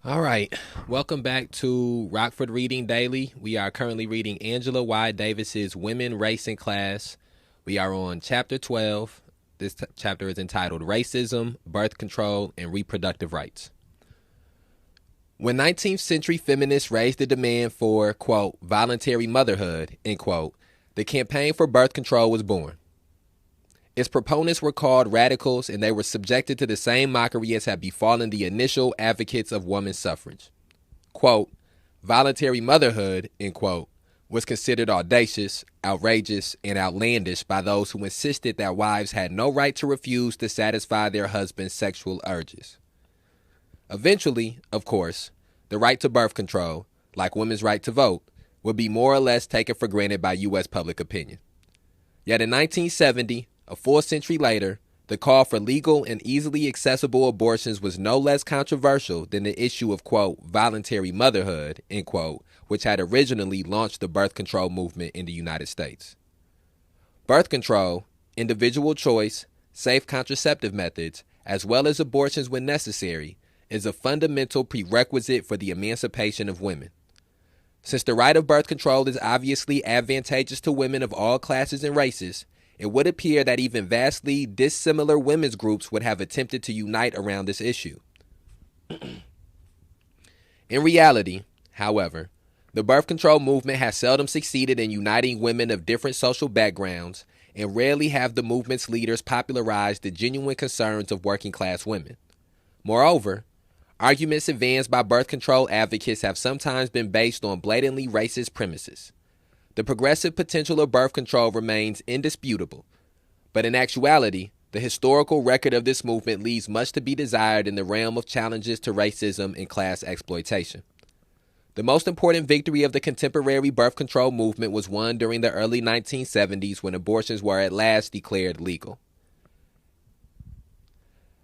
All right. Welcome back to Rockford Reading Daily. We are currently reading Angela Y. Davis's Women, Race, and Class. We are on chapter 12. This chapter is entitled Racism, Birth Control, and Reproductive Rights. When 19th century feminists raised the demand for, quote, voluntary motherhood, end quote, the campaign for birth control was born. Its proponents were called radicals, and they were subjected to the same mockery as had befallen the initial advocates of women's suffrage. Quote, voluntary motherhood, end quote, was considered audacious, outrageous, and outlandish by those who insisted that wives had no right to refuse to satisfy their husband's sexual urges. Eventually, of course, the right to birth control, like women's right to vote, would be more or less taken for granted by U.S. public opinion. Yet in 1970, a full century later, the call for legal and easily accessible abortions was no less controversial than the issue of, quote, voluntary motherhood, end quote, which had originally launched the birth control movement in the United States. Birth control, individual choice, safe contraceptive methods, as well as abortions when necessary, is a fundamental prerequisite for the emancipation of women. Since the right of birth control is obviously advantageous to women of all classes and races, it would appear that even vastly dissimilar women's groups would have attempted to unite around this issue. In reality, however, the birth control movement has seldom succeeded in uniting women of different social backgrounds, and rarely have the movement's leaders popularized the genuine concerns of working class women. Moreover, arguments advanced by birth control advocates have sometimes been based on blatantly racist premises. The progressive potential of birth control remains indisputable, but in actuality, the historical record of this movement leaves much to be desired in the realm of challenges to racism and class exploitation. The most important victory of the contemporary birth control movement was won during the early 1970s when abortions were at last declared legal.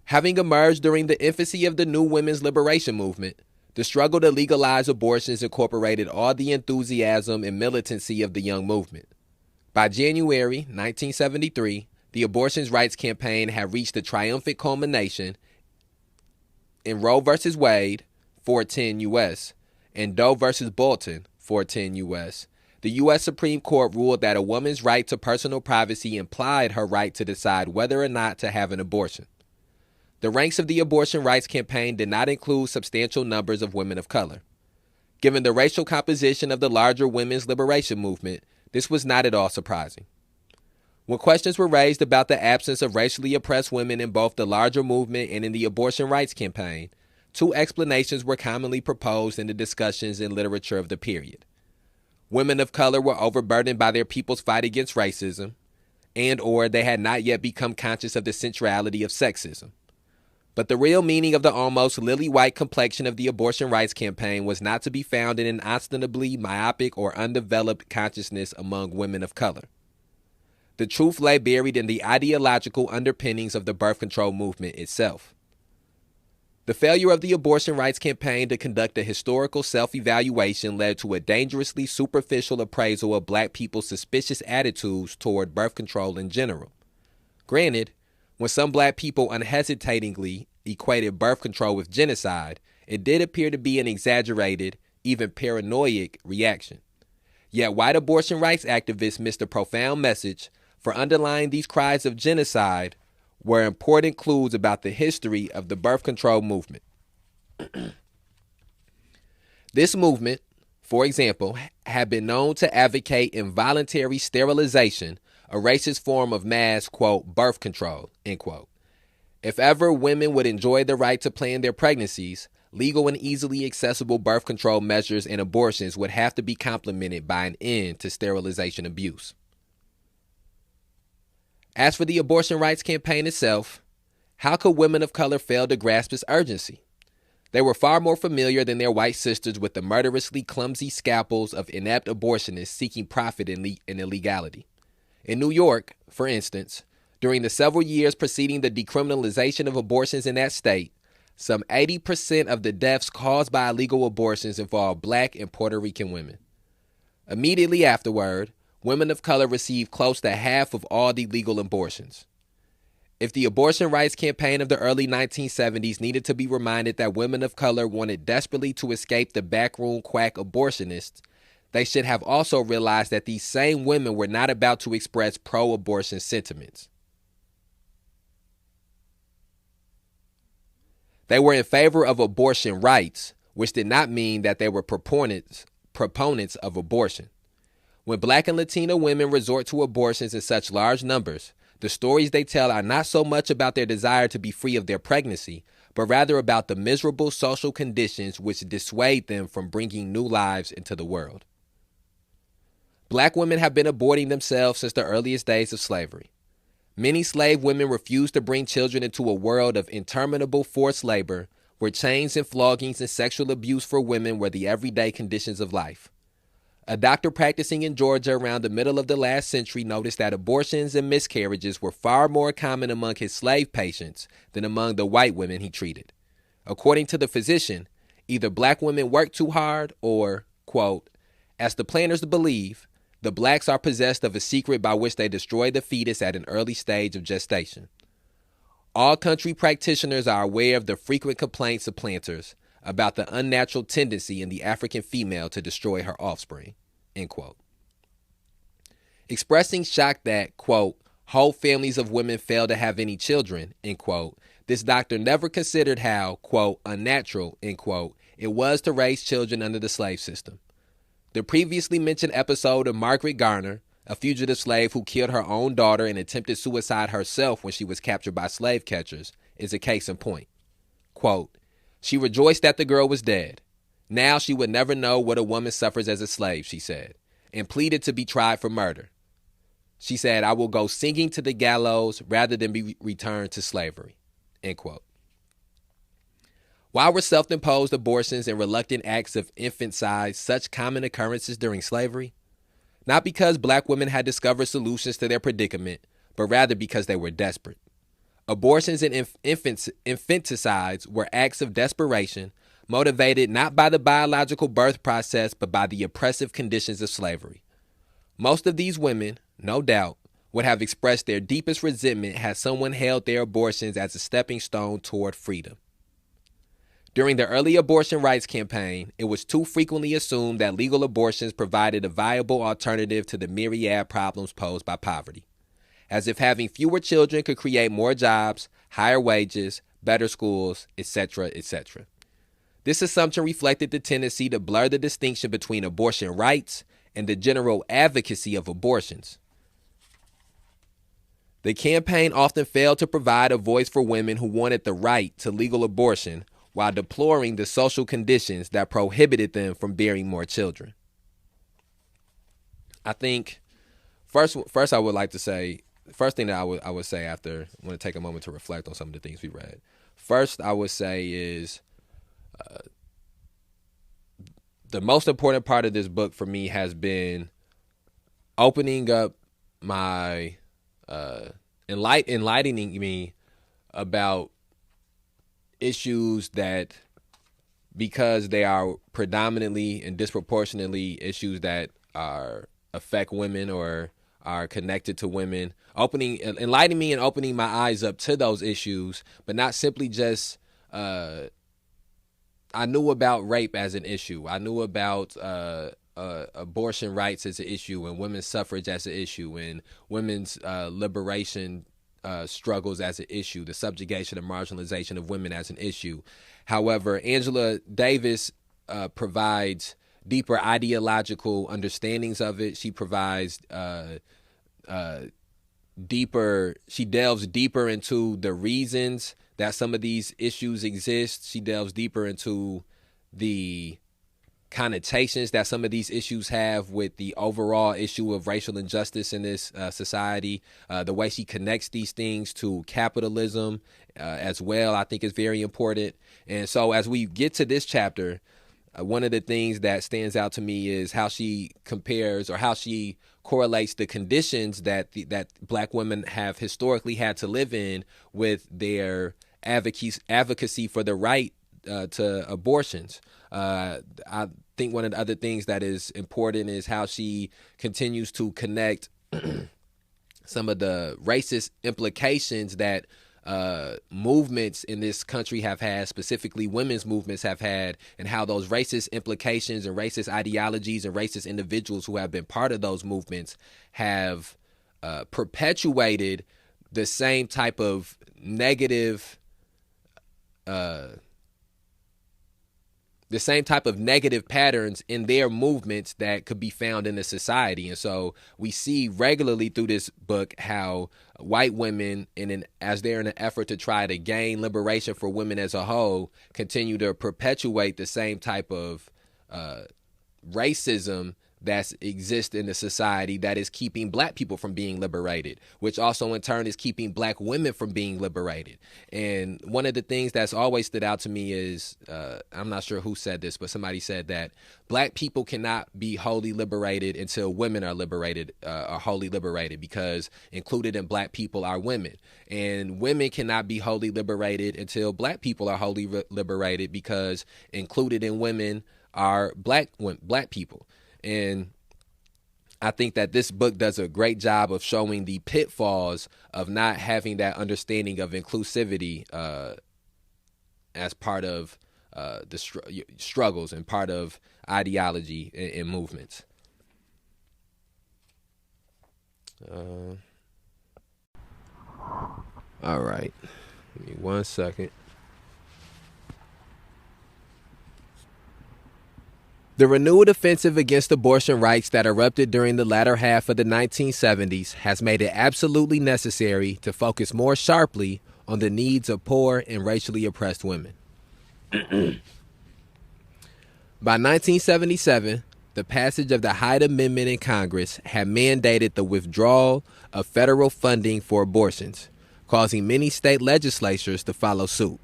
Having emerged during the infancy of the new women's liberation movement, the struggle to legalize abortions incorporated all the enthusiasm and militancy of the young movement. By January 1973, the abortion rights campaign had reached a triumphant culmination. In Roe v. Wade, 410 U.S., and Doe v. Bolton, 410 U.S., the U.S. Supreme Court ruled that a woman's right to personal privacy implied her right to decide whether or not to have an abortion. The ranks of the abortion rights campaign did not include substantial numbers of women of color. Given the racial composition of the larger women's liberation movement, this was not at all surprising. When questions were raised about the absence of racially oppressed women in both the larger movement and in the abortion rights campaign, two explanations were commonly proposed in the discussions and literature of the period. Women of color were overburdened by their people's fight against racism, and/or they had not yet become conscious of the centrality of sexism. But the real meaning of the almost lily-white complexion of the abortion rights campaign was not to be found in an ostensibly myopic or undeveloped consciousness among women of color. The truth lay buried in the ideological underpinnings of the birth control movement itself. The failure of the abortion rights campaign to conduct a historical self-evaluation led to a dangerously superficial appraisal of black people's suspicious attitudes toward birth control in general. Granted, when some black people unhesitatingly equated birth control with genocide, it did appear to be an exaggerated, even paranoid reaction. Yet white abortion rights activists missed a profound message, for underlying these cries of genocide were important clues about the history of the birth control movement. This movement, for example, had been known to advocate involuntary sterilization, a racist form of mass, quote, birth control, end quote. If ever women would enjoy the right to plan their pregnancies, legal and easily accessible birth control measures and abortions would have to be complemented by an end to sterilization abuse. As for the abortion rights campaign itself, how could women of color fail to grasp its urgency? They were far more familiar than their white sisters with the murderously clumsy scalpels of inept abortionists seeking profit in illegality. In New York, for instance, during the several years preceding the decriminalization of abortions in that state, some 80% of the deaths caused by illegal abortions involved black and Puerto Rican women. Immediately afterward, women of color received close to half of all the legal abortions. If the abortion rights campaign of the early 1970s needed to be reminded that women of color wanted desperately to escape the backroom quack abortionists, they should have also realized that these same women were not about to express pro-abortion sentiments. They were in favor of abortion rights, which did not mean that they were proponents of abortion. When Black and Latino women resort to abortions in such large numbers, the stories they tell are not so much about their desire to be free of their pregnancy, but rather about the miserable social conditions which dissuade them from bringing new lives into the world. Black women have been aborting themselves since the earliest days of slavery. Many slave women refused to bring children into a world of interminable forced labor, where chains and floggings and sexual abuse for women were the everyday conditions of life. A doctor practicing in Georgia around the middle of the last century noticed that abortions and miscarriages were far more common among his slave patients than among the white women he treated. According to the physician, either black women work too hard or, quote, as the planners believe, the blacks are possessed of a secret by which they destroy the fetus at an early stage of gestation. All country practitioners are aware of the frequent complaints of planters about the unnatural tendency in the African female to destroy her offspring, end quote. Expressing shock that, quote, whole families of women fail to have any children, end quote, this doctor never considered how, quote, unnatural, end quote, it was to raise children under the slave system. The previously mentioned episode of Margaret Garner, a fugitive slave who killed her own daughter and attempted suicide herself when she was captured by slave catchers, is a case in point. Quote, she rejoiced that the girl was dead. Now she would never know what a woman suffers as a slave, she said, and pleaded to be tried for murder. She said, I will go singing to the gallows rather than be returned to slavery, end quote. Why were self-imposed abortions and reluctant acts of infanticide such common occurrences during slavery? Not because black women had discovered solutions to their predicament, but rather because they were desperate. Abortions and infanticides were acts of desperation, motivated not by the biological birth process, but by the oppressive conditions of slavery. Most of these women, no doubt, would have expressed their deepest resentment had someone hailed their abortions as a stepping stone toward freedom. During the early abortion rights campaign, it was too frequently assumed that legal abortions provided a viable alternative to the myriad problems posed by poverty, as if having fewer children could create more jobs, higher wages, better schools, etc., etc. This assumption reflected the tendency to blur the distinction between abortion rights and the general advocacy of abortions. The campaign often failed to provide a voice for women who wanted the right to legal abortion, while deploring the social conditions that prohibited them from bearing more children. I think first I would like to say, first thing that I would say after, I want to take a moment to reflect on some of the things we read. First, I would say is the most important part of this book for me has been opening up my, enlightening me about issues that, because they are predominantly and disproportionately issues that affect women or are connected to women, enlightening me and opening my eyes up to those issues, but not simply just, I knew about rape as an issue. I knew about abortion rights as an issue, and women's suffrage as an issue, and women's liberation struggles as an issue, the subjugation and marginalization of women as an issue. However, Angela Davis provides deeper ideological understandings of it. She provides she delves deeper into the reasons that some of these issues exist. She delves deeper into the connotations that some of these issues have with the overall issue of racial injustice in this society. The way she connects these things to capitalism as well, I think is very important. And so as we get to this chapter, one of the things that stands out to me is how she compares, or how she correlates the conditions that that black women have historically had to live in with their advocacy for the right to abortions. I think one of the other things that is important is how she continues to connect some of the racist implications that movements in this country have had, specifically women's movements have had, and how those racist implications and racist ideologies and racist individuals who have been part of those movements have perpetuated the same type of negative patterns in their movements that could be found in the society. And so we see regularly through this book how white women, as they're in an effort to try to gain liberation for women as a whole, continue to perpetuate the same type of racism that exists in the society that is keeping black people from being liberated, which also in turn is keeping black women from being liberated. And one of the things that's always stood out to me is, I'm not sure who said this, but somebody said that black people cannot be wholly liberated until women are liberated, are wholly liberated, because included in black people are women. And women cannot be wholly liberated until black people are wholly liberated, because included in women are black people. And I think that this book does a great job of showing the pitfalls of not having that understanding of inclusivity as part of the struggles and part of ideology and movements. All right. Give me 1 second. The renewed offensive against abortion rights that erupted during the latter half of the 1970s has made it absolutely necessary to focus more sharply on the needs of poor and racially oppressed women. By 1977, the passage of the Hyde Amendment in Congress had mandated the withdrawal of federal funding for abortions, causing many state legislatures to follow suit.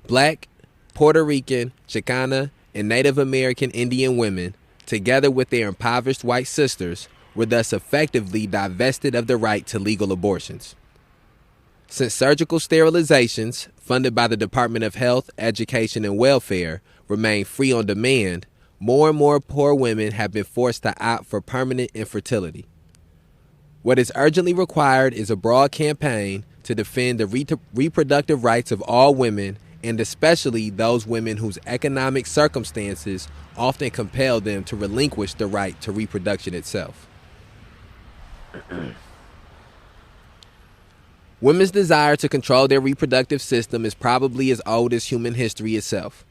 Black, Puerto Rican, Chicana, and Native American Indian women, together with their impoverished white sisters, were thus effectively divested of the right to legal abortions. Since surgical sterilizations, funded by the Department of Health, Education, and Welfare, remain free on demand, more and more poor women have been forced to opt for permanent infertility. What is urgently required is a broad campaign to defend the reproductive rights of all women, and especially those women whose economic circumstances often compel them to relinquish the right to reproduction itself. Women's desire to control their reproductive system is probably as old as human history itself.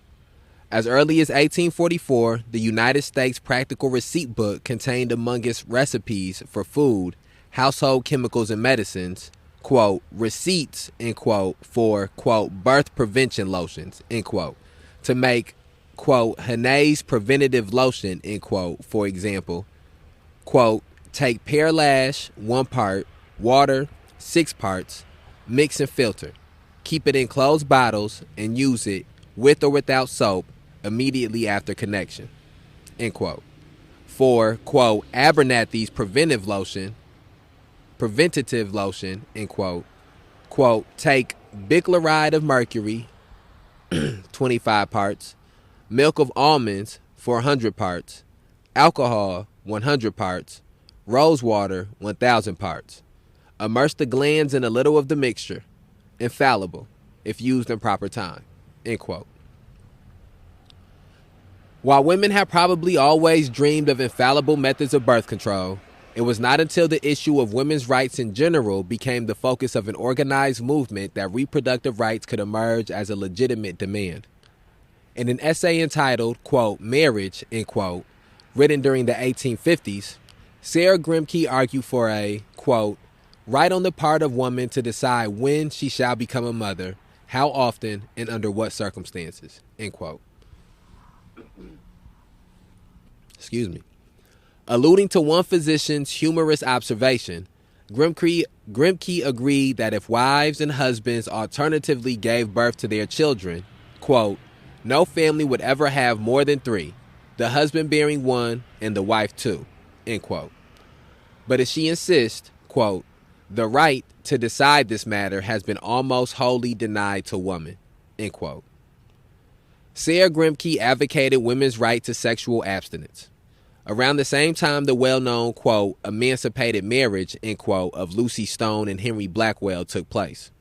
As early as 1844, the United States Practical Receipt Book contained among its recipes for food, household chemicals, and medicines, quote, receipts, end quote, for, quote, birth prevention lotions, end quote, to make, quote, Henne's preventative lotion, end quote, for example, quote, take pear lash, 1 part, water, 6 parts, mix and filter, keep it in closed bottles, and use it, with or without soap, immediately after connection, end quote. For, quote, Abernathy's preventative lotion, end quote, quote, take bichloride of mercury, 25 parts, milk of almonds, 400 parts, alcohol, 100 parts, rose water, 1,000 parts. Immerse the glands in a little of the mixture. Infallible, if used in proper time, end quote. While women have probably always dreamed of infallible methods of birth control, it was not until the issue of women's rights in general became the focus of an organized movement that reproductive rights could emerge as a legitimate demand. In an essay entitled, quote, Marriage, end quote, written during the 1850s, Sarah Grimke argued for a, quote, right on the part of woman to decide when she shall become a mother, how often, and under what circumstances, end quote. Excuse me. Alluding to one physician's humorous observation, Grimke agreed that if wives and husbands alternatively gave birth to their children, quote, no family would ever have more than 3, the husband bearing 1 and the wife 2, end quote. But as she insists, quote, the right to decide this matter has been almost wholly denied to woman, end quote. Sarah Grimke advocated women's right to sexual abstinence. Around the same time, the well-known, quote, emancipated marriage, end quote, of Lucy Stone and Henry Blackwell took place.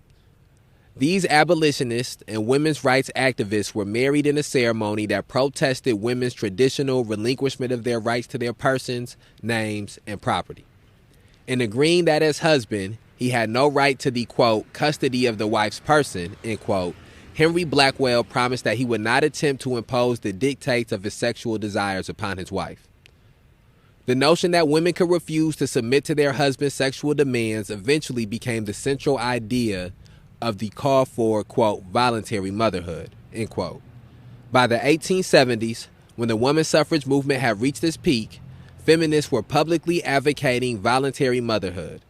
These abolitionists and women's rights activists were married in a ceremony that protested women's traditional relinquishment of their rights to their persons, names, and property. In agreeing that as husband, he had no right to the, quote, custody of the wife's person, end quote, Henry Blackwell promised that he would not attempt to impose the dictates of his sexual desires upon his wife. The notion that women could refuse to submit to their husband's sexual demands eventually became the central idea of the call for, quote, voluntary motherhood, end quote. By the 1870s, when the women's suffrage movement had reached its peak, feminists were publicly advocating voluntary motherhood.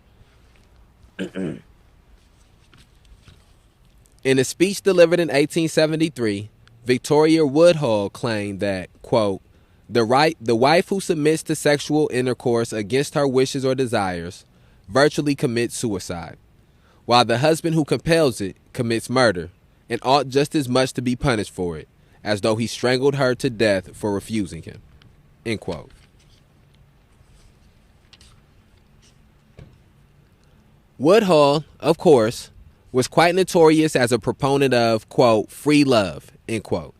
In a speech delivered in 1873, Victoria Woodhull claimed that, quote, the wife who submits to sexual intercourse against her wishes or desires virtually commits suicide, while the husband who compels it commits murder and ought just as much to be punished for it as though he strangled her to death for refusing him, end quote. Woodhull, of course, was quite notorious as a proponent of, quote, free love, end quote.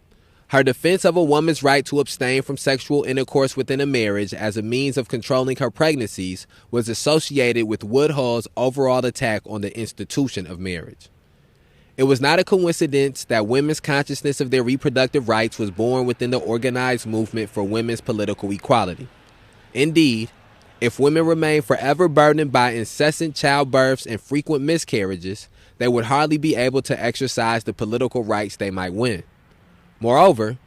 Her defense of a woman's right to abstain from sexual intercourse within a marriage as a means of controlling her pregnancies was associated with Woodhull's overall attack on the institution of marriage. It was not a coincidence that women's consciousness of their reproductive rights was born within the organized movement for women's political equality. Indeed, if women remained forever burdened by incessant childbirths and frequent miscarriages, they would hardly be able to exercise the political rights they might win. Moreover,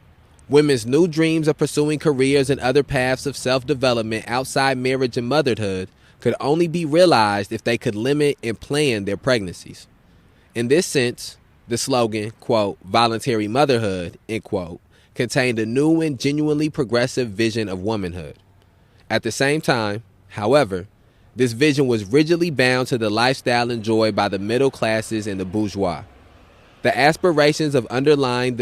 women's new dreams of pursuing careers and other paths of self-development outside marriage and motherhood could only be realized if they could limit and plan their pregnancies. In this sense, the slogan, quote, voluntary motherhood, end quote, contained a new and genuinely progressive vision of womanhood. At the same time, however, this vision was rigidly bound to the lifestyle enjoyed by the middle classes and the bourgeois. The aspirations underlying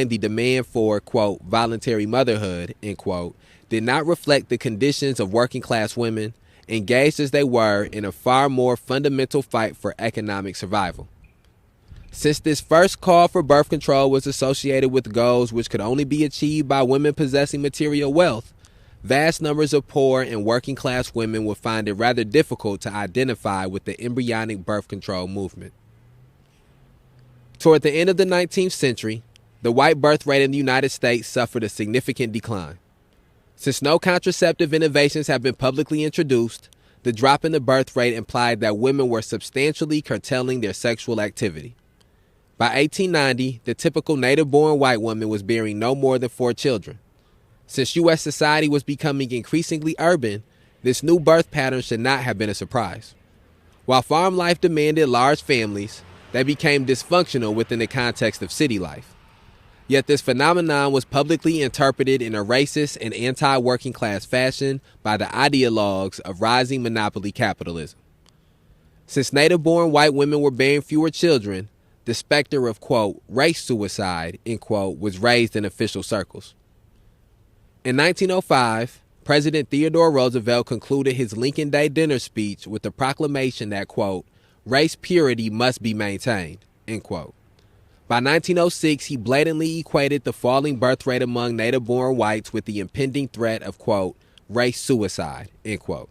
the demand for, quote, voluntary motherhood, end quote, did not reflect the conditions of working class women, engaged as they were in a far more fundamental fight for economic survival. Since this first call for birth control was associated with goals which could only be achieved by women possessing material wealth, vast numbers of poor and working class women would find it rather difficult to identify with the embryonic birth control movement. Toward the end of the 19th century, the white birth rate in the United States suffered a significant decline. Since no contraceptive innovations have been publicly introduced, the drop in the birth rate implied that women were substantially curtailing their sexual activity. By 1890, the typical native-born white woman was bearing no more than 4 children. Since U.S. society was becoming increasingly urban, this new birth pattern should not have been a surprise. While farm life demanded large families, they became dysfunctional within the context of city life. Yet this phenomenon was publicly interpreted in a racist and anti-working class fashion by the ideologues of rising monopoly capitalism. Since native-born white women were bearing fewer children, the specter of, quote, race suicide, end quote, was raised in official circles. In 1905, President Theodore Roosevelt concluded his Lincoln Day dinner speech with the proclamation that, quote, race purity must be maintained, end quote. By 1906, he blatantly equated the falling birth rate among native-born whites with the impending threat of, quote, race suicide, end quote.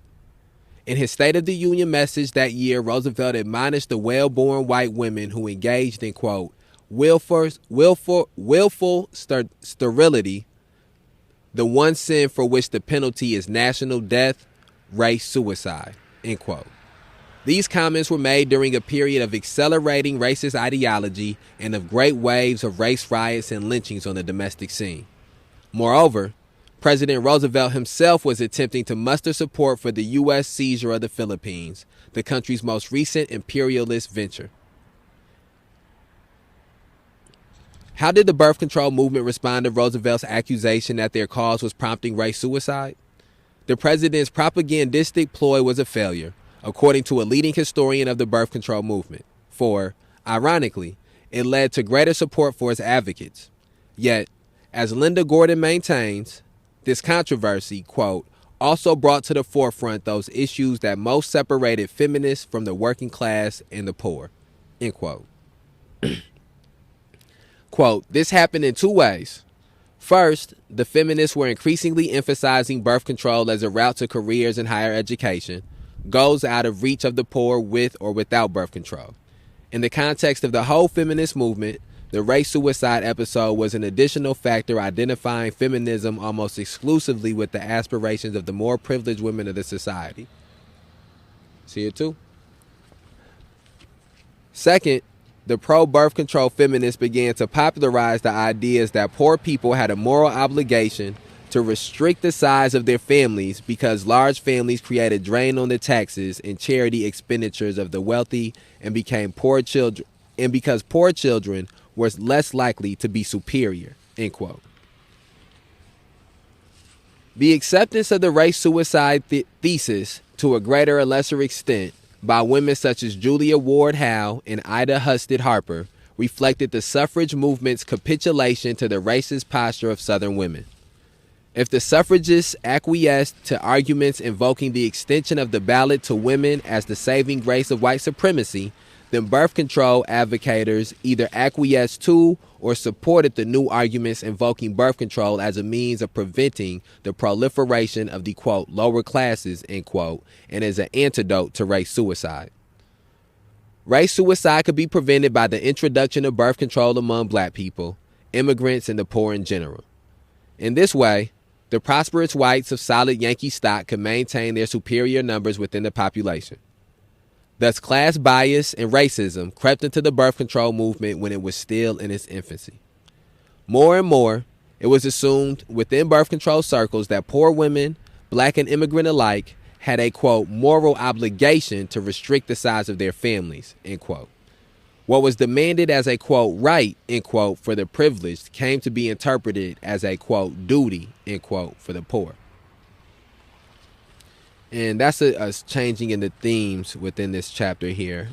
In his State of the Union message that year, Roosevelt admonished the well-born white women who engaged in, quote, willful sterility, the one sin for which the penalty is national death, race suicide, end quote. These comments were made during a period of accelerating racist ideology and of great waves of race riots and lynchings on the domestic scene. Moreover, President Roosevelt himself was attempting to muster support for the U.S. seizure of the Philippines, the country's most recent imperialist venture. How did the birth control movement respond to Roosevelt's accusation that their cause was prompting race suicide? The president's propagandistic ploy was a failure, according to a leading historian of the birth control movement, for, ironically, it led to greater support for its advocates. Yet, as Linda Gordon maintains, This controversy, quote, also brought to the forefront those issues that most separated feminists from the working class and the poor, end quote. Quote, this happened in two ways. First, the feminists were increasingly emphasizing birth control as a route to careers and higher education, goals out of reach of the poor with or without birth control. In the context of the whole feminist movement, the race suicide episode was an additional factor identifying feminism almost exclusively with the aspirations of the more privileged women of the society. See it too? Second, the pro-birth control feminists began to popularize the ideas that poor people had a moral obligation to restrict the size of their families because large families created drain on the taxes and charity expenditures of the wealthy and became poor children, and because poor children were less likely to be superior, end quote. The acceptance of the race suicide thesis to a greater or lesser extent by women such as Julia Ward Howe and Ida Husted Harper reflected the suffrage movement's capitulation to the racist posture of Southern women. If the suffragists acquiesced to arguments invoking the extension of the ballot to women as the saving grace of white supremacy, then birth control advocators either acquiesced to or supported the new arguments invoking birth control as a means of preventing the proliferation of the, quote, lower classes, end quote, and as an antidote to race suicide. Race suicide could be prevented by the introduction of birth control among black people, immigrants, and the poor in general. In this way, the prosperous whites of solid Yankee stock could maintain their superior numbers within the population. Thus, class bias and racism crept into the birth control movement when it was still in its infancy. More and more, it was assumed within birth control circles that poor women, black and immigrant alike, had a, quote, moral obligation to restrict the size of their families, end quote. What was demanded as a, quote, right, end quote, for the privileged came to be interpreted as a, quote, duty, end quote, for the poor. And that's us changing in the themes within this chapter here.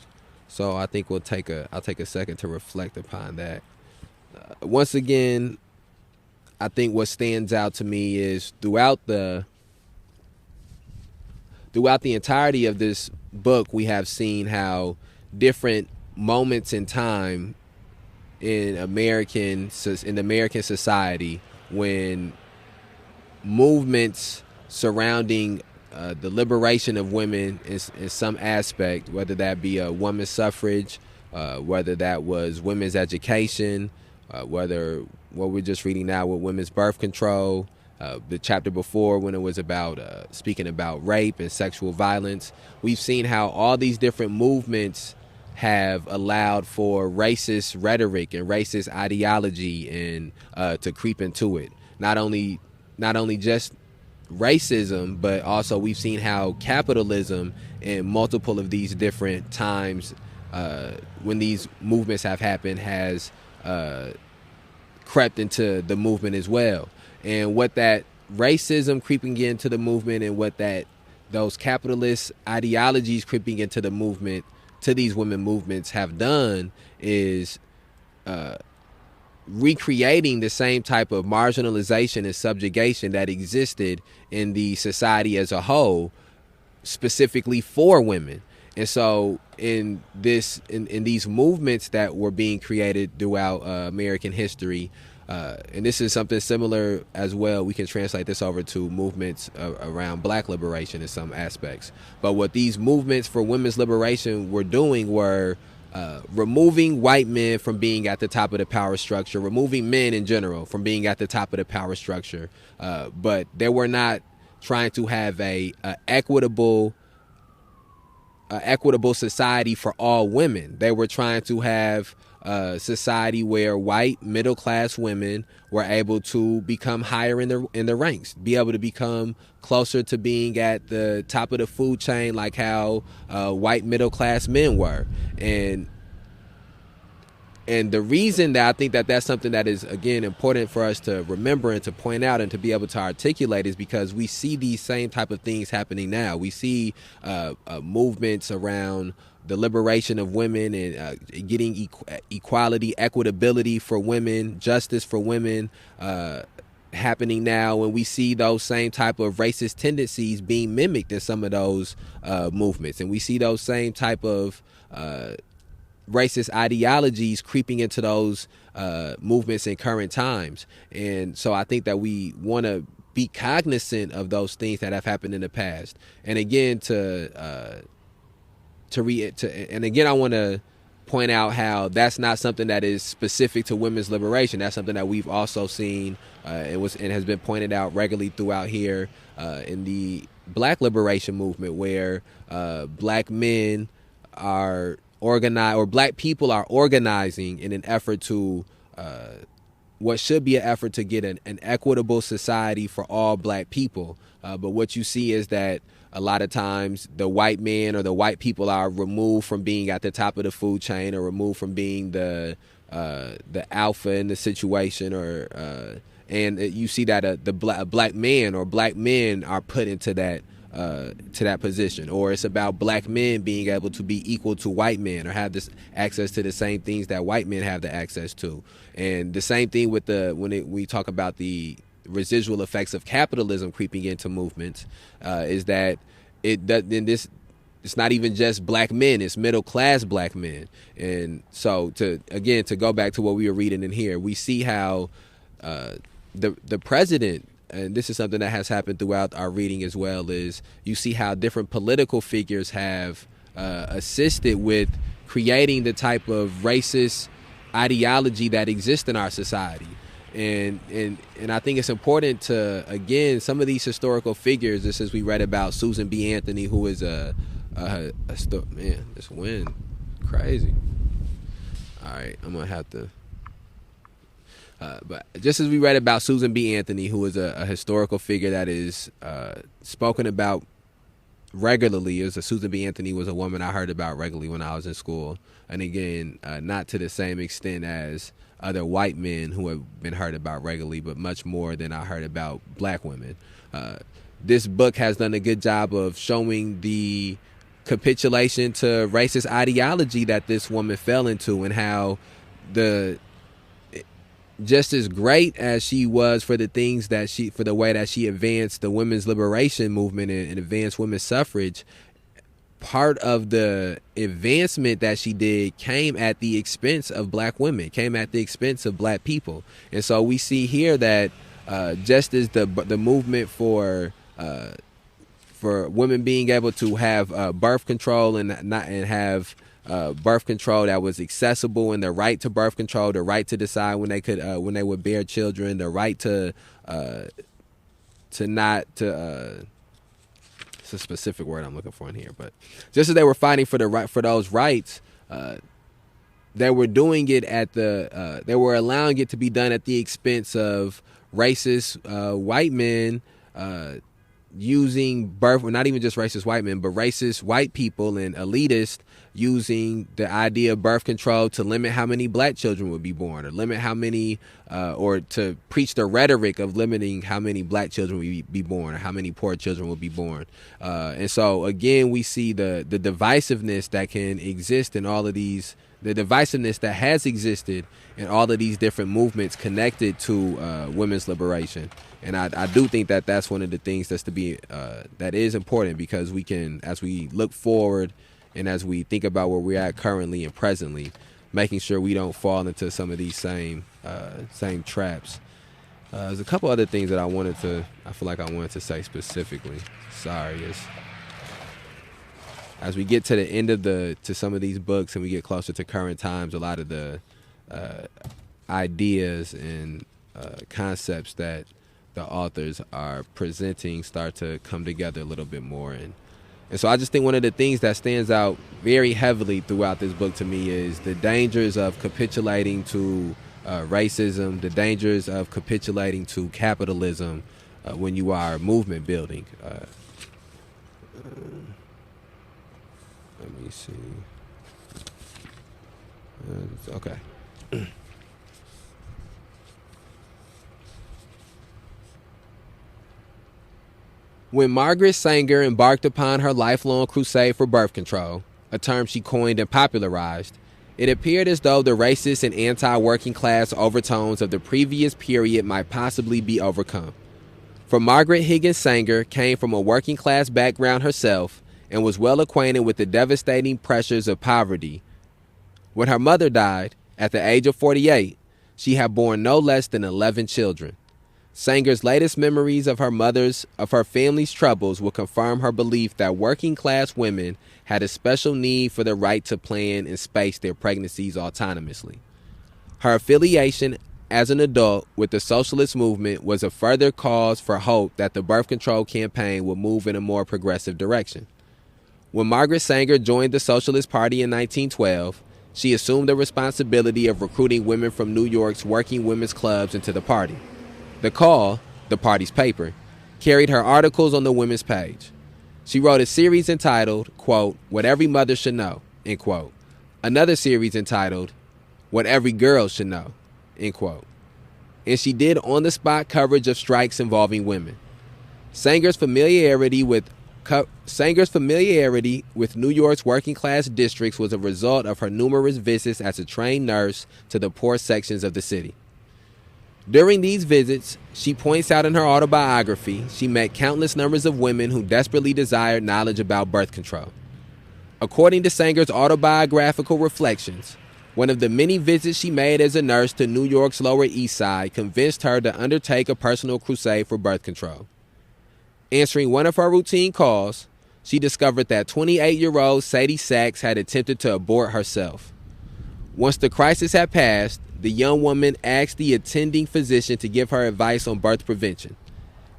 So I think I'll take a second to reflect upon that. Once again, I think what stands out to me is throughout the entirety of this book, we have seen how different moments in time in American society when movements surrounding the liberation of women in some aspect, whether that be a women's suffrage, whether that was women's education, whether what we're just reading now with women's birth control, the chapter before when it was about speaking about rape and sexual violence. We've seen how all these different movements have allowed for racist rhetoric and racist ideology and to creep into it. Not only just racism, but also we've seen how capitalism in multiple of these different times when these movements have happened has crept into the movement as well. And what that racism creeping into the movement and what those capitalist ideologies creeping into the movement, to these women movements have done is recreating the same type of marginalization and subjugation that existed in the society as a whole, specifically for women. And so in these movements that were being created throughout American history, and this is something similar as well, we can translate this over to movements around black liberation in some aspects. But what these movements for women's liberation were doing were removing white men from being at the top of the power structure, removing men in general from being at the top of the power structure. But they were not trying to have a equitable society for all women. They were trying to have a society where white middle class women were able to become higher in the ranks, be able to become closer to being at the top of the food chain, like how white middle class men were. And the reason that I think that that's something that is, again, important for us to remember and to point out and to be able to articulate is because we see these same type of things happening now. We see movements around the liberation of women and getting equality, equitability for women, justice for women, happening now, and we see those same type of racist tendencies being mimicked in some of those movements, and we see those same type of racist ideologies creeping into those movements in current times. And so I think that we want to be cognizant of those things that have happened in the past. And again, and again, I want to point out how that's not something that is specific to women's liberation. That's something that we've also seen and has been pointed out regularly throughout here in the Black liberation movement, where Black men are organized, or Black people are organizing in an effort to what should be an effort to get an equitable society for all Black people. But what you see is that a lot of times the white men or the white people are removed from being at the top of the food chain, or removed from being the alpha in the situation, and you see that the black man or Black men are put into that position, or it's about Black men being able to be equal to white men, or have this access to the same things that white men have the access to. And the same thing with we talk about the residual effects of capitalism creeping into movements, is that it's not even just Black men, it's middle class Black men. And so to go back to what we were reading in here, we see how the president, and this is something that has happened throughout our reading as well, is you see how different political figures have assisted with creating the type of racist ideology that exists in our society. And I think it's important to, again, some of these historical figures, just as we read about Susan B. Anthony, who is man, this wind, crazy. All right, I'm going to have to. But just as we read about Susan B. Anthony, who is a historical figure that is spoken about regularly. Susan B. Anthony was a woman I heard about regularly when I was in school. And again, not to the same extent as other white men who have been heard about regularly, but much more than I heard about Black women. This book has done a good job of showing the capitulation to racist ideology that this woman fell into, and how just as great as she was for the things for the way that she advanced the women's liberation movement and advanced women's suffrage, part of the advancement that she did came at the expense of Black women, came at the expense of Black people. And so we see here that just as the movement for women being able to have birth control and have birth control that was accessible, and the right to birth control, the right to decide when they would bear children, the right to it's a specific word I'm looking for in here, but just as they were fighting for those rights, they were doing it they were allowing it to be done at the expense of racist white men using birth, not even just racist white men, but racist white people and elitists using the idea of birth control to limit how many Black children would be born, or limit how many, or to preach the rhetoric of limiting how many Black children would be born, or how many poor children would be born. And so again, we see the divisiveness that can exist in all of these, the divisiveness that has existed in all of these different movements connected to women's liberation. And I do think that that's one of the things that is important, because we can, as we look forward and as we think about where we're at currently and presently, making sure we don't fall into some of these same traps. There's a couple other things that I feel like I wanted to say specifically. Sorry, as we get to the end of to some of these books and we get closer to current times, a lot of the ideas and concepts that the authors are presenting start to come together a little bit more. And so I just think one of the things that stands out very heavily throughout this book to me is the dangers of capitulating to racism, the dangers of capitulating to capitalism when you are movement building. Let me see. Okay. When Margaret Sanger embarked upon her lifelong crusade for birth control, a term she coined and popularized, It appeared as though the racist and anti-working class overtones of the previous period might possibly be overcome. For Margaret Higgins Sanger came from a working class background herself and was well acquainted with the devastating pressures of poverty. When her mother died, at the age of 48, she had borne no less than 11 children. Sanger's latest memories of her family's troubles will confirm her belief that working class women had a special need for the right to plan and space their pregnancies autonomously. Her affiliation as an adult with the socialist movement was a further cause for hope that the birth control campaign would move in a more progressive direction. When Margaret Sanger joined the Socialist Party in 1912, she assumed the responsibility of recruiting women from New York's working women's clubs into the party. The Call, the party's paper, carried her articles on the women's page. She wrote a series entitled, quote, What Every Mother Should Know, end quote. Another series entitled, What Every Girl Should Know, end quote. And she did on-the-spot coverage of strikes involving women. Sanger's familiarity with New York's working class districts was a result of her numerous visits as a trained nurse to the poor sections of the city. During these visits, she points out in her autobiography, she met countless numbers of women who desperately desired knowledge about birth control. According to Sanger's autobiographical reflections, one of the many visits she made as a nurse to New York's Lower East Side convinced her to undertake a personal crusade for birth control. Answering one of her routine calls, she discovered that 28-year-old Sadie Sachs had attempted to abort herself. Once the crisis had passed, the young woman asked the attending physician to give her advice on birth prevention.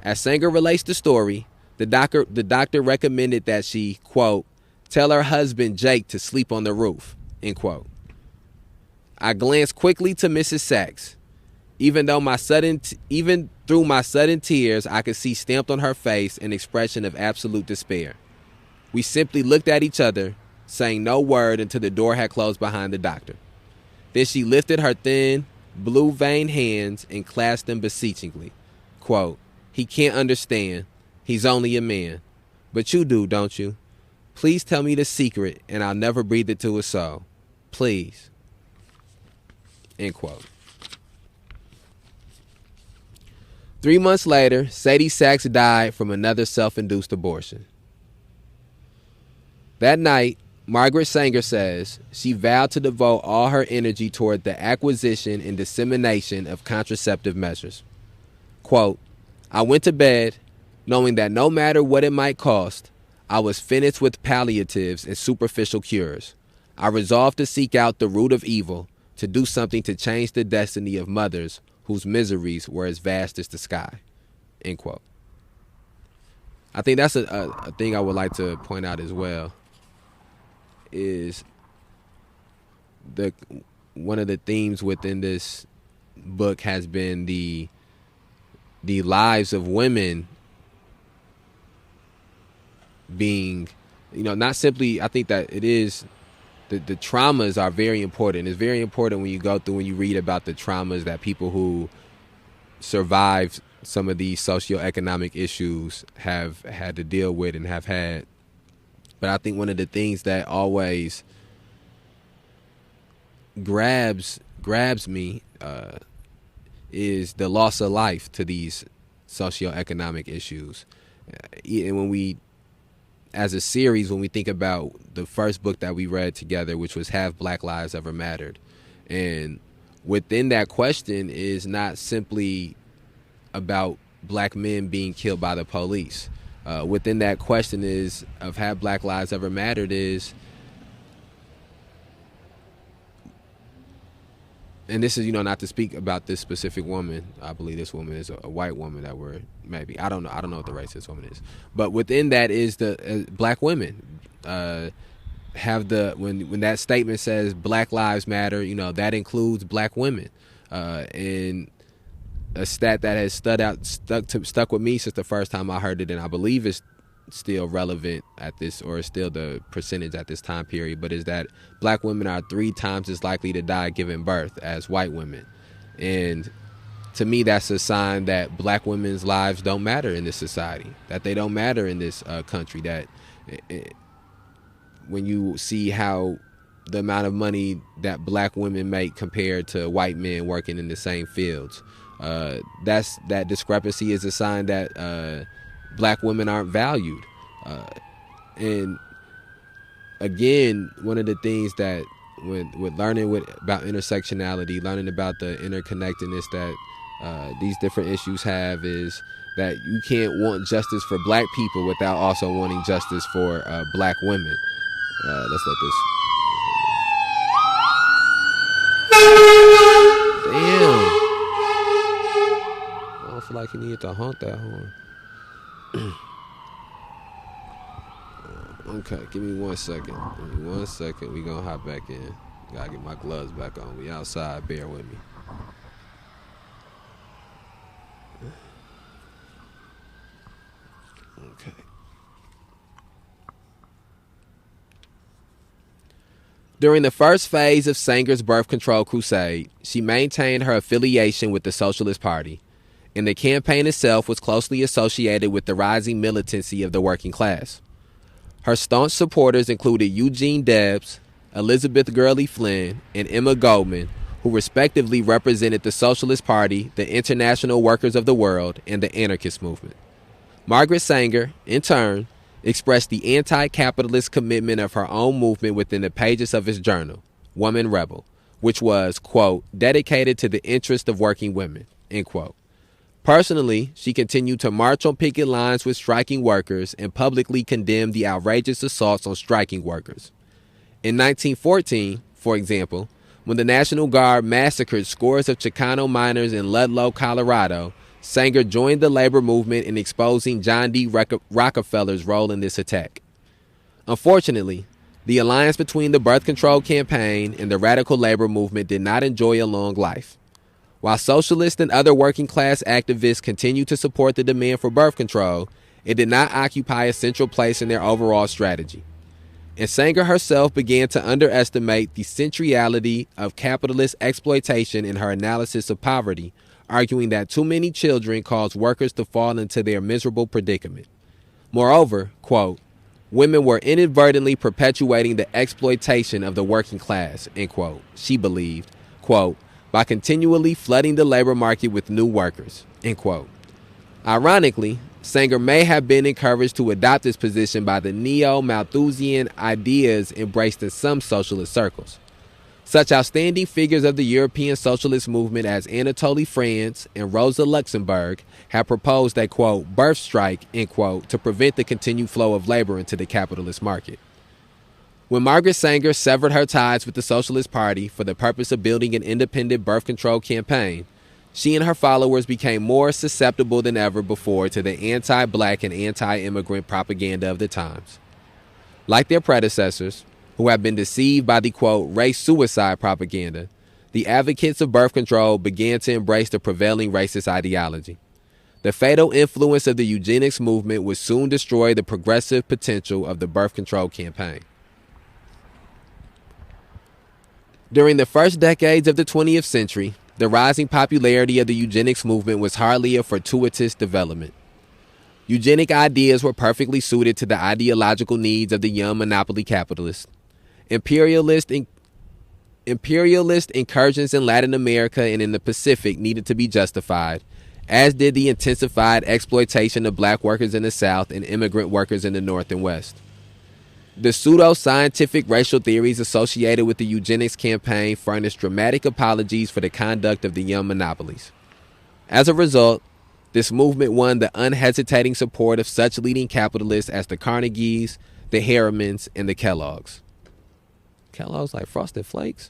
As Sanger relates the story, the doctor recommended that she, quote, tell her husband Jake to sleep on the roof, end quote. I glanced quickly to Mrs. Sachs. Even through my sudden tears, I could see stamped on her face an expression of absolute despair. We simply looked at each other, saying no word until the door had closed behind the doctor. Then she lifted her thin, blue-veined hands and clasped them beseechingly. Quote, he can't understand. He's only a man. But you do, don't you? Please tell me the secret, and I'll never breathe it to his soul. Please. End quote. 3 months later, Sadie Sachs died from another self-induced abortion. That night, Margaret Sanger says she vowed to devote all her energy toward the acquisition and dissemination of contraceptive measures. Quote, I went to bed knowing that no matter what it might cost, I was finished with palliatives and superficial cures. I resolved to seek out the root of evil, to do something to change the destiny of mothers whose miseries were as vast as the sky. End quote. I think that's a thing I would like to point out as well, is one of the themes within this book has been the lives of women being, not simply, I think that it is, the traumas are very important. It's very important when you go through and you read about the traumas that people who survived some of these socioeconomic issues have had to deal with and have had. But I think one of the things that always grabs me is the loss of life to these socioeconomic issues. And when we, as a series, when we think about the first book that we read together, which was Have Black Lives Ever Mattered? And within that question is not simply about black men being killed by the police. Within that question is of Have Black Lives Ever Mattered is, and this is, not to speak about this specific woman. I believe this woman is a white woman that we're maybe, I don't know what the race this woman is. But within that is the black women have when that statement says Black Lives Matter, that includes black women. And a stat that has stuck with me since the first time I heard it, and I believe it's still relevant at this, or still the percentage at this time period, but is that black women are 3 times as likely to die giving birth as white women. And to me, that's a sign that black women's lives don't matter in this society, that they don't matter in this country, that when you see how the amount of money that black women make compared to white men working in the same fields. That discrepancy is a sign that black women aren't valued. And again, one of the things that with learning about intersectionality, learning about the interconnectedness that these different issues have, is that you can't want justice for black people without also wanting justice for black women. Let's let this. Damn. I don't feel like he needed to honk that horn. Okay, give me 1 second. We gonna hop back in. Gotta get my gloves back on. We outside. Bear with me. Okay. During the first phase of Sanger's birth control crusade, she maintained her affiliation with the Socialist Party, and the campaign itself was closely associated with the rising militancy of the working class. Her staunch supporters included Eugene Debs, Elizabeth Gurley Flynn, and Emma Goldman, who respectively represented the Socialist Party, the International Workers of the World, and the anarchist movement. Margaret Sanger, in turn, expressed the anti-capitalist commitment of her own movement within the pages of his journal, Woman Rebel, which was, quote, dedicated to the interest of working women, end quote. Personally, she continued to march on picket lines with striking workers and publicly condemned the outrageous assaults on striking workers. In 1914, for example, when the National Guard massacred scores of Chicano miners in Ludlow, Colorado, Sanger joined the labor movement in exposing John D. Rockefeller's role in this attack. Unfortunately, the alliance between the birth control campaign and the radical labor movement did not enjoy a long life. While socialists and other working class activists continued to support the demand for birth control, it did not occupy a central place in their overall strategy. And Sanger herself began to underestimate the centrality of capitalist exploitation in her analysis of poverty, arguing that too many children caused workers to fall into their miserable predicament. Moreover, quote, women were inadvertently perpetuating the exploitation of the working class, end quote, she believed, quote, by continually flooding the labor market with new workers, end quote. Ironically, Sanger may have been encouraged to adopt this position by the neo-Malthusian ideas embraced in some socialist circles. Such outstanding figures of the European socialist movement as Anatole France and Rosa Luxemburg have proposed a, quote, birth strike, end quote, to prevent the continued flow of labor into the capitalist market. When Margaret Sanger severed her ties with the Socialist Party for the purpose of building an independent birth control campaign, she and her followers became more susceptible than ever before to the anti-black and anti-immigrant propaganda of the times. Like their predecessors, who have been deceived by the, quote, race suicide propaganda, the advocates of birth control began to embrace the prevailing racist ideology. The fatal influence of the eugenics movement would soon destroy the progressive potential of the birth control campaign. During the first decades of the 20th century, the rising popularity of the eugenics movement was hardly a fortuitous development. Eugenic ideas were perfectly suited to the ideological needs of the young monopoly capitalists. Imperialist incursions in Latin America and in the Pacific needed to be justified, as did the intensified exploitation of black workers in the South and immigrant workers in the North and West. The pseudo-scientific racial theories associated with the eugenics campaign furnished dramatic apologies for the conduct of the young monopolies. As a result, this movement won the unhesitating support of such leading capitalists as the Carnegies, the Harrimans, and the Kellogg's. Kellogg's like Frosted Flakes?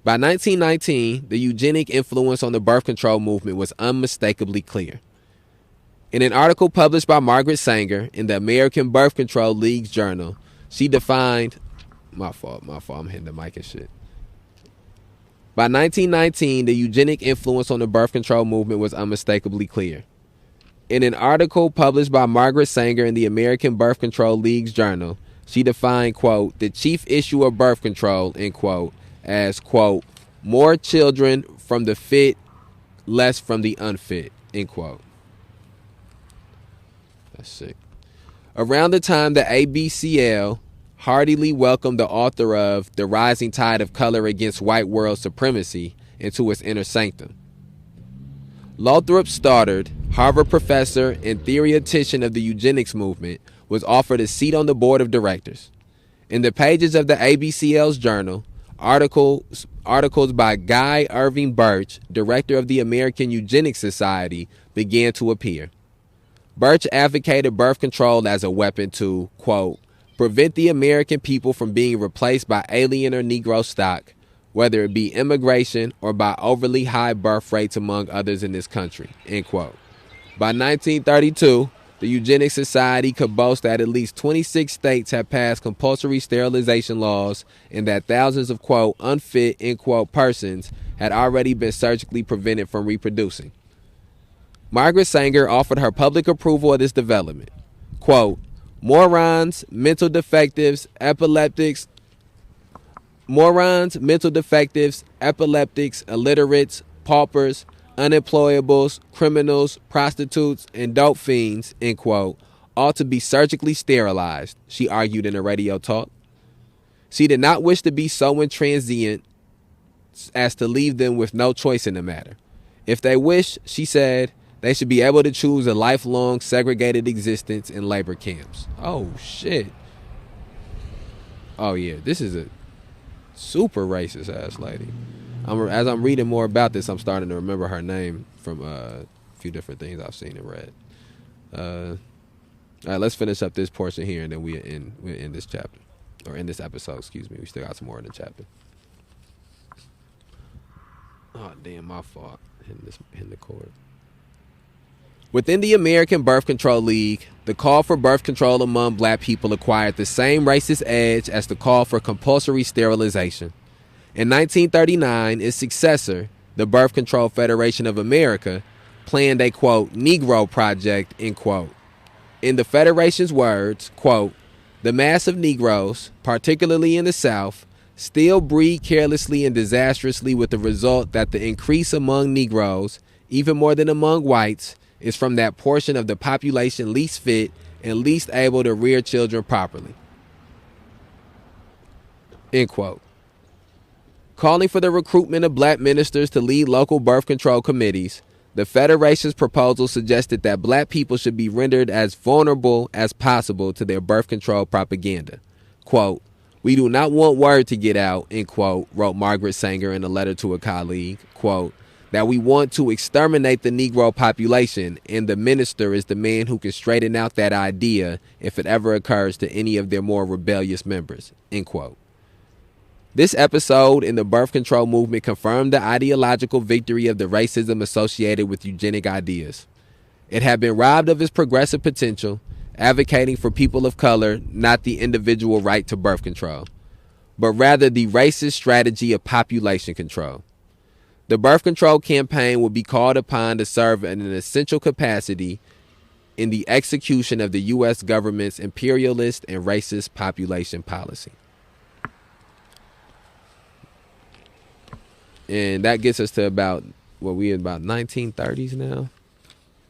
By 1919, the eugenic influence on the birth control movement was unmistakably clear. In an article published by Margaret Sanger in the American Birth Control League's journal, she defined... My fault, I'm hitting the mic and shit. By 1919, the eugenic influence on the birth control movement was unmistakably clear. In an article published by Margaret Sanger in the American Birth Control League's journal, she defined, quote, the chief issue of birth control, end quote, as, quote, more children from the fit, less from the unfit, end quote. That's sick. Around the time the ABCL, heartily welcomed the author of The Rising Tide of Color Against White World Supremacy into its inner sanctum. Lothrop Stoddard, Harvard professor and theoretician of the eugenics movement, was offered a seat on the board of directors. In the pages of the ABCL's journal, articles by Guy Irving Birch, director of the American Eugenics Society, began to appear. Birch advocated birth control as a weapon to, quote, prevent the American people from being replaced by alien or Negro stock, whether it be immigration or by overly high birth rates among others in this country, end quote. By 1932, the Eugenics Society could boast that at least 26 states had passed compulsory sterilization laws and that thousands of, quote, unfit, end quote, persons had already been surgically prevented from reproducing. Margaret Sanger offered her public approval of this development. Quote, morons, mental defectives, illiterates, paupers, unemployables, criminals, prostitutes, and dope fiends, end quote, ought to be surgically sterilized, she argued in a radio talk. She did not wish to be so intransient as to leave them with no choice in the matter. If they wish, she said, they should be able to choose a lifelong segregated existence in labor camps. Oh, shit. Oh, yeah, this is a super racist ass lady. As I'm reading more about this, I'm starting to remember her name from a few different things I've seen and read. All right, let's finish up this portion here, and then we'll end this chapter. Or in this episode, excuse me. We still got some more in the chapter. Oh, damn, my fault. Hitting the cord. Within the American Birth Control League, the call for birth control among black people acquired the same racist edge as the call for compulsory sterilization. In 1939, its successor, the Birth Control Federation of America, planned a, quote, Negro project, end quote. In the Federation's words, quote, the mass of Negroes, particularly in the South, still breed carelessly and disastrously, with the result that the increase among Negroes, even more than among whites, is from that portion of the population least fit and least able to rear children properly. End quote. Calling for the recruitment of black ministers to lead local birth control committees, the Federation's proposal suggested that black people should be rendered as vulnerable as possible to their birth control propaganda. Quote, we do not want word to get out, end quote, wrote Margaret Sanger in a letter to a colleague, quote, that we want to exterminate the Negro population, and the minister is the man who can straighten out that idea if it ever occurs to any of their more rebellious members, end quote. This episode in the birth control movement confirmed the ideological victory of the racism associated with eugenic ideas. It had been robbed of its progressive potential, advocating for people of color not the individual right to birth control, but rather the racist strategy of population control. The birth control campaign would be called upon to serve in an essential capacity in the execution of the U.S. government's imperialist and racist population policy. And that gets us to about, we in about 1930s now.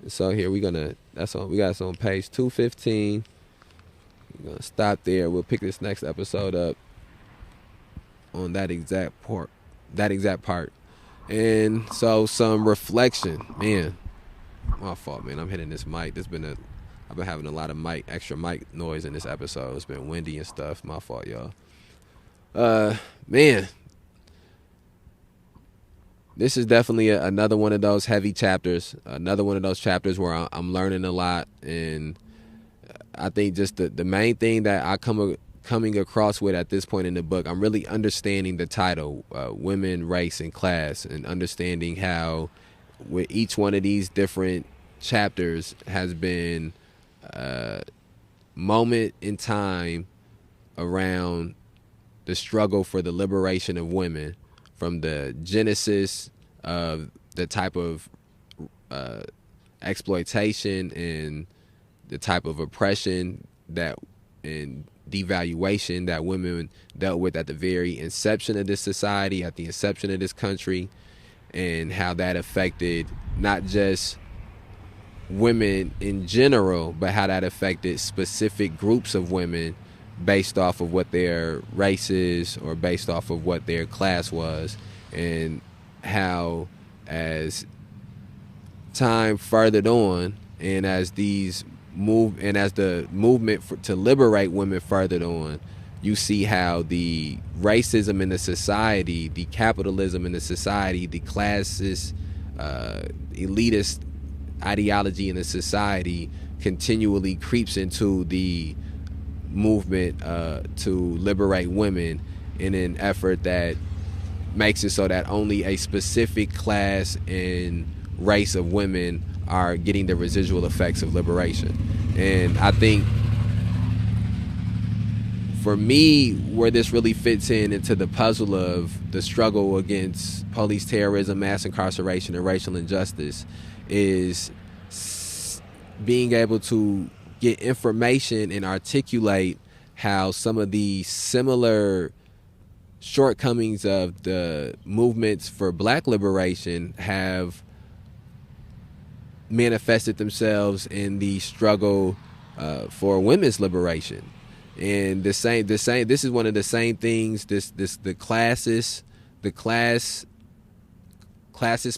So here we got us on page 215. We're gonna stop there. We'll pick this next episode up on that exact part. And so some reflection, man. My fault, man. I'm hitting this mic. I've been having a lot of extra mic noise in this episode. It's been windy and stuff. My fault, y'all. Man. This is definitely another one of those heavy chapters, another one of those chapters where I'm learning a lot. And I think just the main thing that I coming across with at this point in the book, I'm really understanding the title, Women, Race, and Class, and understanding how with each one of these different chapters has been a moment in time around the struggle for the liberation of women, from the genesis of the type of exploitation and the type of oppression and devaluation that women dealt with at the very inception of this society, at the inception of this country, and how that affected not just women in general, but how that affected specific groups of women based off of what their race is or based off of what their class was, and how as time furthered on and as the movement to liberate women furthered on, you see how the racism in the society, the capitalism in the society, the classist, elitist ideology in the society continually creeps into the movement to liberate women in an effort that makes it so that only a specific class and race of women are getting the residual effects of liberation. And I think for me, where this really fits into the puzzle of the struggle against police terrorism, mass incarceration, and racial injustice is being able to get information and articulate how some of the similar shortcomings of the movements for black liberation have manifested themselves in the struggle for women's liberation. And this is one of the same things, the classist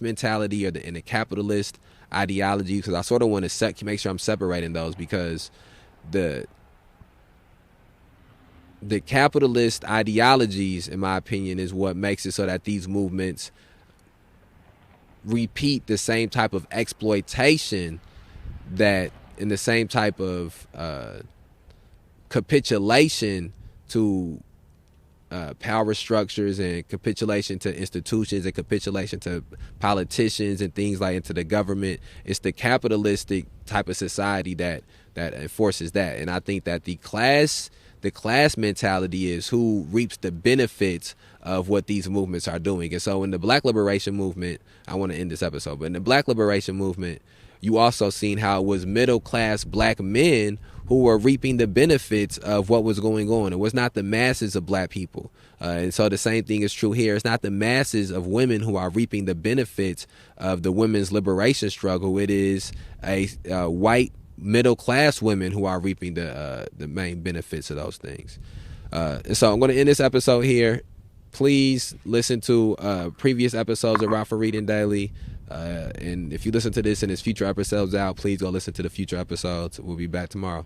mentality and the capitalist ideology, because I sort of want to make sure I'm separating those, because the capitalist ideologies, in my opinion, is what makes it so that these movements repeat the same type of exploitation that in the same type of capitulation to power structures and capitulation to institutions and capitulation to politicians and things like into the government. It's the capitalistic type of society that enforces that. And I think that the class mentality is who reaps the benefits of what these movements are doing. And so in the Black Liberation Movement, I want to end this episode, but in the Black Liberation Movement, you also seen how it was middle class black men who were reaping the benefits of what was going on. It was not the masses of black people. And so the same thing is true here. It's not the masses of women who are reaping the benefits of the women's liberation struggle. It is a white middle class women who are reaping the main benefits of those things. And so I'm going to end this episode here. Please listen to previous episodes of Rockford Reading Daily. And if you listen to this and its future episodes out, please go listen to the future episodes. We'll be back tomorrow.